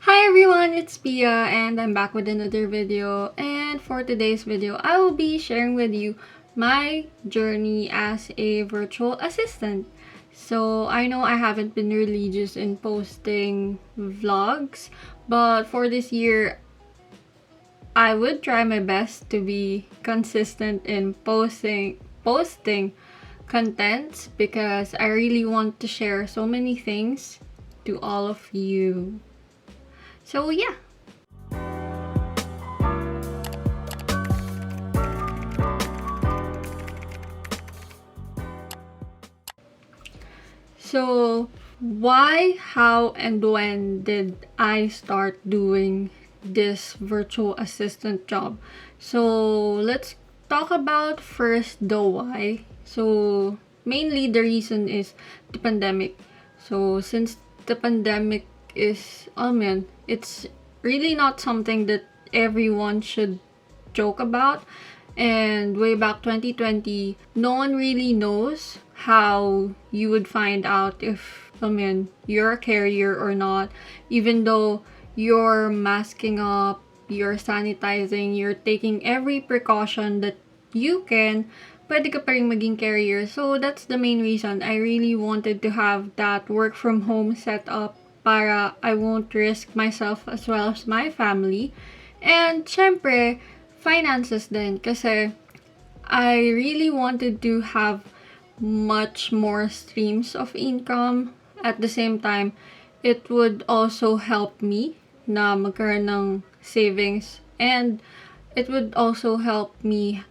Hi everyone, it's Pia and I'm back with another video, and for today's video I will be sharing with you my journey as a virtual assistant. So I know I haven't been religious in posting vlogs, but for this year I would try my best to be consistent in posting contents because I really want to share so many things to all of you. So yeah. So why, how, and when did I start doing this virtual assistant job? So let's talk about first the why. So mainly the reason is the pandemic. So since the pandemic is, oh man, it's really not something that everyone should joke about. And way back 2020, no one really knows how you would find out if, you're a carrier or not. Even though you're masking up, you're sanitizing, you're taking every precaution that you can, pwede ka pa rin maging carrier. So that's the main reason I really wanted to have that work from home setup para I won't risk myself as well as my family. And syempre, finances din kasi I really wanted to have much more streams of income. At the same time, it would also help me na magkaroon ng savings, and it would also help me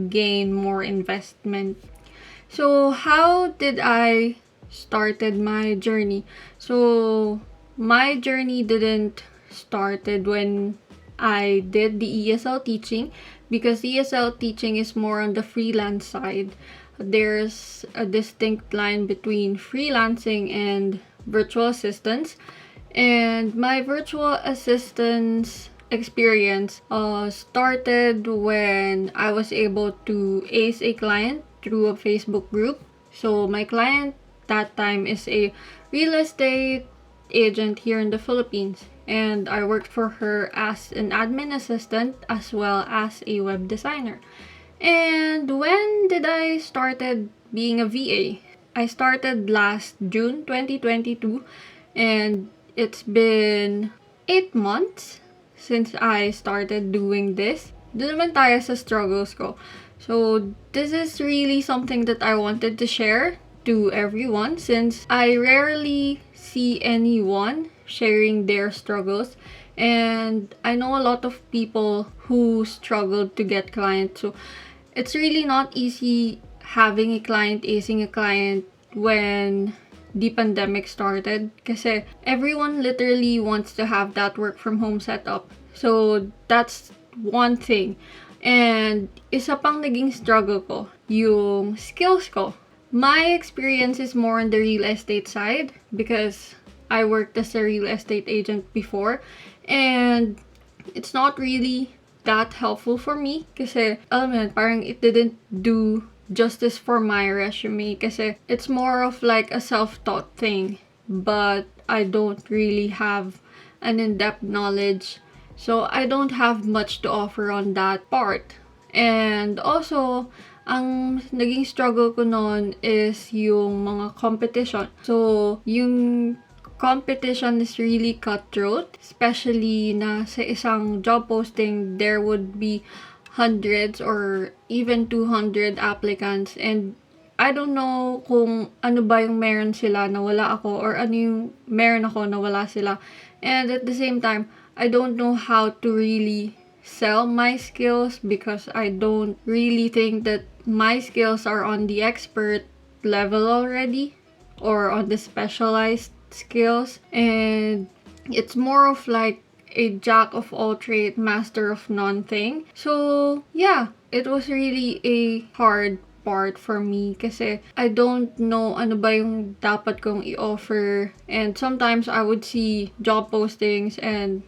gain more investment. So how did I started my journey? So my journey didn't started when I did the ESL teaching, because ESL teaching is more on the freelance side. There's a distinct line between freelancing and virtual assistants. And my virtual assistance experience started when I was able to ace a client through a Facebook group. So my client that time is a real estate agent here in the Philippines, and I worked for her as an admin assistant as well as a web designer. And when did I started being a VA? I started last June 2022, and it's been 8 months since I started doing this. Doon naman tayo sa struggles ko. So this is really something that I wanted to share to everyone, since I rarely see anyone sharing their struggles, and I know a lot of people who struggled to get clients. So it's really not easy having a client, acing a client when the pandemic started, kasi everyone literally wants to have that work from home setup. So that's one thing. And isa pang naging struggle ko, yung skills ko. My experience is more on the real estate side because I worked as a real estate agent before, and it's not really that helpful for me kasi alam mo yun, parang it didn't do justice for my resume kasi it's more of like a self-taught thing, but I don't really have an in-depth knowledge, so I don't have much to offer on that part. And also, ang naging struggle ko noon is yung mga competition. So, yung competition is really cutthroat, especially na sa isang job posting, there would be hundreds or even 200 applicants, and I don't know kung ano ba yung meron sila na wala ako, or ano yung meron ako na wala sila. And at the same time, I don't know how to really sell my skills because I don't really think that my skills are on the expert level already or on the specialized skills, and it's more of like a jack of all trade, master of none thing. So yeah, it was really a hard part for me kasi I don't know ano ba yung dapat kong i-offer, and sometimes I would see job postings and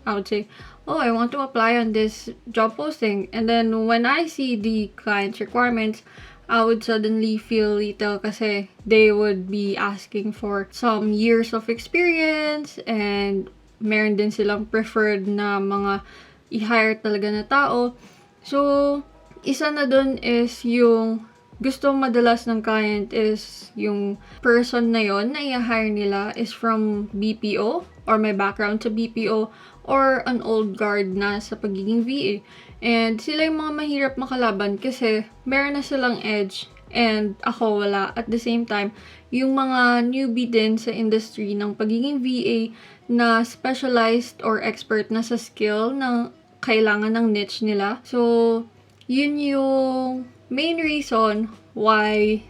I would say, oh, I want to apply on this job posting, and then when I see the client's requirements, I would suddenly feel little kasi they would be asking for some years of experience, and meron din silang preferred na mga i-hire talaga na tao. So, isa na dun is yung gusto madalas ng client is yung person na yon na i-hire nila is from BPO or may background sa BPO or an old guard na sa pagiging VA. And sila yung mga mahirap makalaban kasi meron na silang edge and ako wala. At the same time, yung mga newbie din sa industry ng pagiging VA na specialized or expert na sa skill na kailangan ng niche nila. So, yun yung main reason why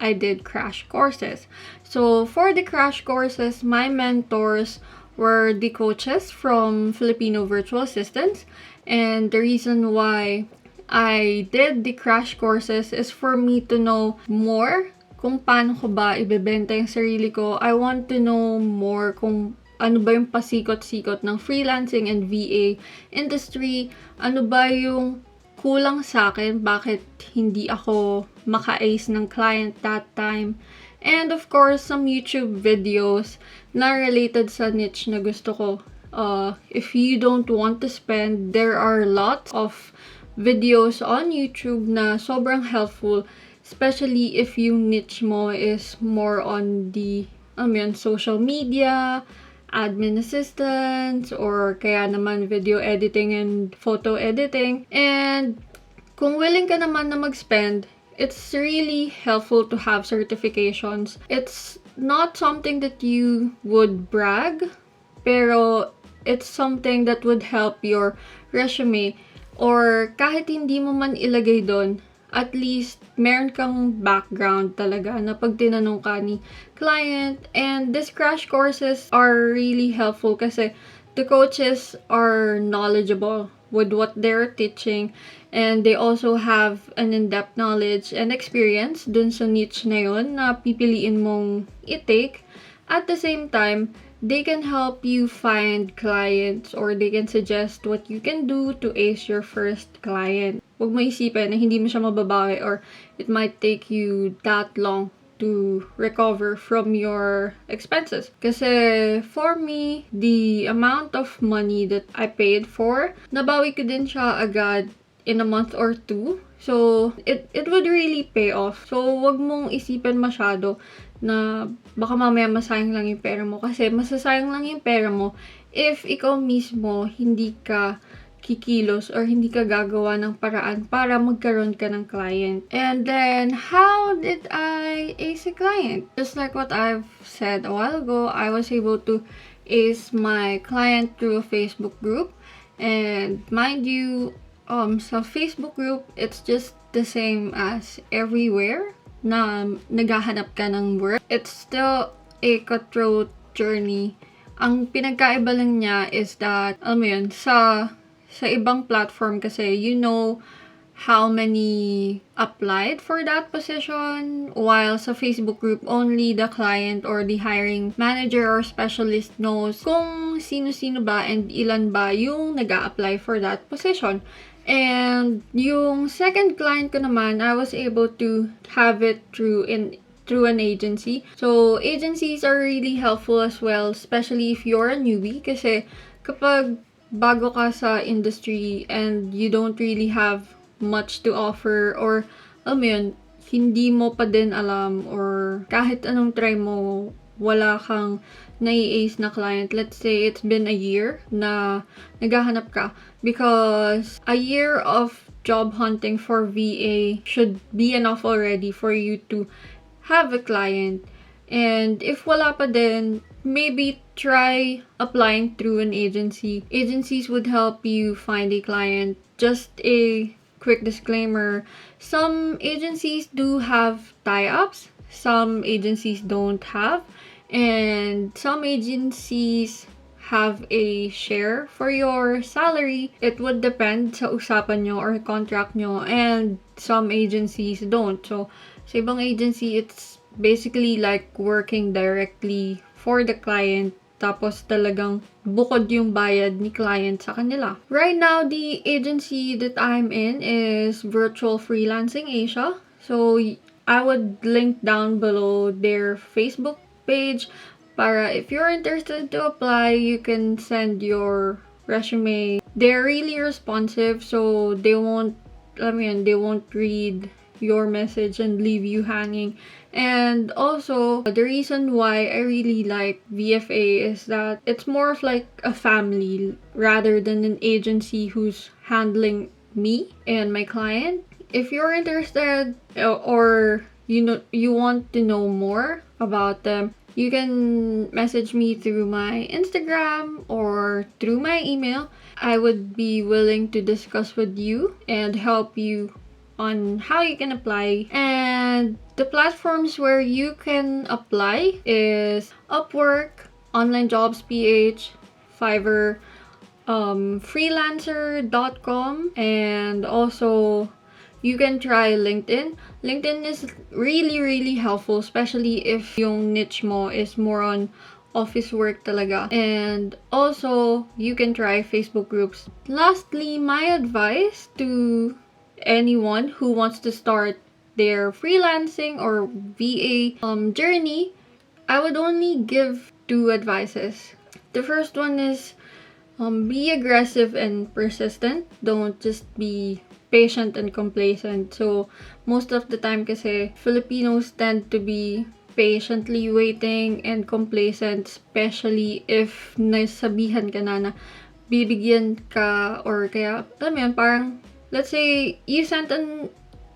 I did crash courses. So, for the crash courses, my mentors were the coaches from Filipino Virtual Assistants. And the reason why I did the crash courses is for me to know more kung paano ko ba ibebenta yung sarili ko. I want to know more kung ano ba yung pasikot-sikot ng freelancing and VA industry. Ano ba yung kulang sa akin, bakit hindi ako maka-ace ng client that time. And of course, some YouTube videos na related sa niche na gusto ko. If you don't want to spend, there are lots of videos on YouTube na sobrang helpful, especially if yung niche mo is more on the social media, admin assistants, or kaya naman video editing and photo editing. And kung willing ka naman na mag-spend, it's really helpful to have certifications. It's not something that you would brag, pero it's something that would help your resume. Or kahit hindi mo man ilagay doon, at least meron kang background talaga na pag tinanong ka ni client. And these crash courses are really helpful kasi the coaches are knowledgeable with what they're teaching and they also have an in-depth knowledge and experience dun sa niche na yun na pipiliin mong i-take. At the same time, they can help you find clients or they can suggest what you can do to ace your first client. Huwag mo isipin na hindi mo siya mababawi or it might take you that long to recover from your expenses. Kasi for me, the amount of money that I paid for, nabawi ko din siya agad in a month or two. So, it would really pay off. So, wag mong isipin masyado na baka mamaya masayang lang yung pera mo. Kasi masasayang lang yung pera mo if ikaw mismo hindi ka kikilos or hindi ka gagawa ng paraan para magkaroon ka ng client. And then, how did I ace a client? Just like what I've said a while ago, I was able to ace my client through a Facebook group. And mind you, sa Facebook group, it's just the same as everywhere na naghahanap ka ng work. It's still a cutthroat journey. Ang pinagkaiba lang niya is that, alam mo yun, sa ibang platform kasi, you know how many applied for that position, while sa Facebook group, only the client or the hiring manager or specialist knows kung sino-sino ba and ilan ba yung nag-a-apply for that position. And yung second client ko naman, I was able to have it through an agency. So, agencies are really helpful as well, especially if you're a newbie. Kasi kapag bago ka sa industry and you don't really have much to offer or, alam mo yun, hindi mo pa din alam or kahit anong try mo, wala kang nai-ace na client. Let's say it's been a year na naghahanap ka, because a year of job hunting for VA should be enough already for you to have a client. And if wala pa din, maybe try applying through an agency. Agencies would help you find a client. Just a quick disclaimer, some agencies do have tie-ups, some agencies don't have, and some agencies have a share for your salary. It would depend sa usapan nyo or contract nyo, and some agencies don't. So, sa ibang agency, it's basically like working directly for the client, tapos talagang bukod yung bayad ni client sa kanila. Right now, the agency that I'm in is Virtual Freelancing Asia. So, I would link down below their Facebook page Para if you're interested to apply, you can send your resume. They're really responsive, so they won't read your message and leave you hanging. And also, the reason why I really like VFA is that it's more of like a family rather than an agency who's handling me and my client. If you're interested or you want to know more about them, you can message me through my Instagram or through my email. I would be willing to discuss with you and help you on how you can apply. And the platforms where you can apply is Upwork, Online Jobs PH, Fiverr, freelancer.com, and also you can try LinkedIn. LinkedIn is really helpful, especially if yung niche mo is more on office work talaga. And also, you can try Facebook groups. Lastly, my advice to anyone who wants to start their freelancing or VA journey, I would only give 2 advices. The first one is be aggressive and persistent. Don't just be patient and complacent. So, most of the time kasi Filipinos tend to be patiently waiting and complacent, especially if nasabihan ka na bibigyan ka or kaya, alam mo yun, parang, let's say, you sent an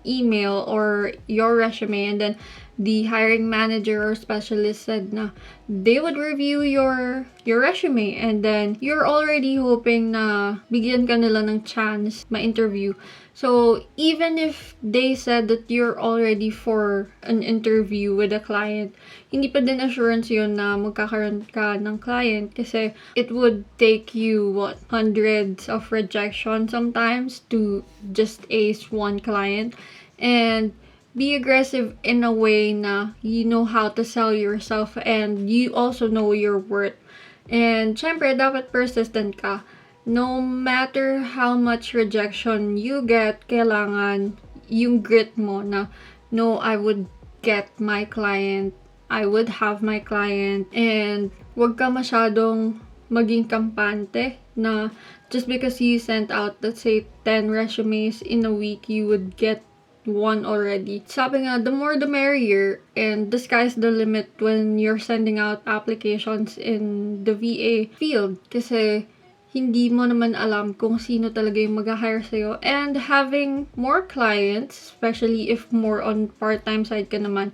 email or your resume and then the hiring manager or specialist said na they would review your resume and then you're already hoping na bigyan ka nila ng chance ma-interview. So, even if they said that you're already for an interview with a client, hindi pa din assurance yun na magkakaroon ka ng client kasi it would take you, hundreds of rejection sometimes to just ace one client. And be aggressive in a way na you know how to sell yourself and you also know your worth. And syempre, dapat persistent ka. No matter how much rejection you get, kailangan yung grit mo na, no, I would get my client. I would have my client. And wag ka masyadong maging kampante na just because you sent out, let's say, 10 resumes in a week, you would get one already. Sabi nga, the more the merrier, and the sky's the limit when you're sending out applications in the VA field. Kasi hindi mo naman alam kung sino talaga yung mag-hire sa'yo. And having more clients, especially if more on part-time side ka naman,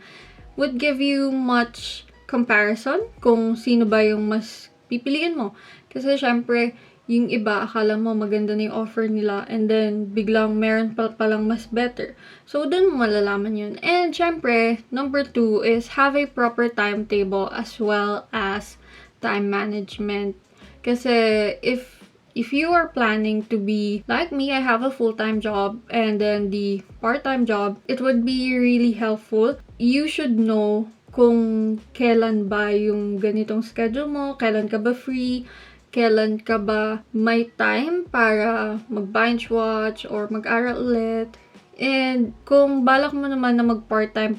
would give you much comparison kung sino ba yung mas pipiliin mo. Kasi syempre, yung iba, akala mo maganda na yung offer nila and then biglang meron palang mas better. So, dun mo malalaman yun. And syempre, number 2 is have a proper timetable as well as time management. Kasi if you are planning to be like me, I have a full-time job and then the part-time job, it would be really helpful. You should know kung kailan ba yung ganitong schedule mo, kailan ka ba free, kailan ka ba may time para mag-binge watch or mag-aral ulit. And kung balak mo naman na mag-part-time,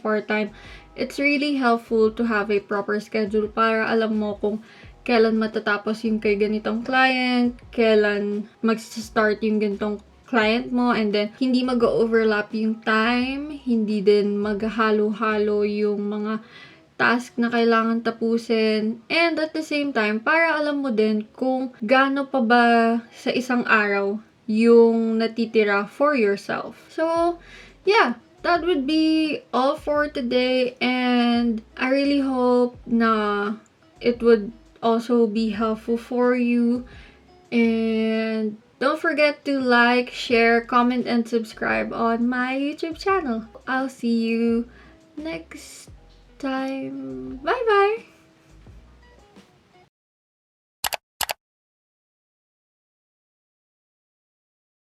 it's really helpful to have a proper schedule para alam mo kung kailan matatapos yung kay ganitong client, kailan mag-start yung ganitong client mo, and then hindi mag-overlap yung time, hindi din maghalo-halo yung mga task na kailangan tapusin, and at the same time, para alam mo din kung gaano pa ba sa isang araw yung natitira for yourself. So, yeah, that would be all for today, and I really hope na it would also be helpful for you. And don't forget to like, share, comment, and subscribe on my YouTube channel. I'll see you next time. Bye bye!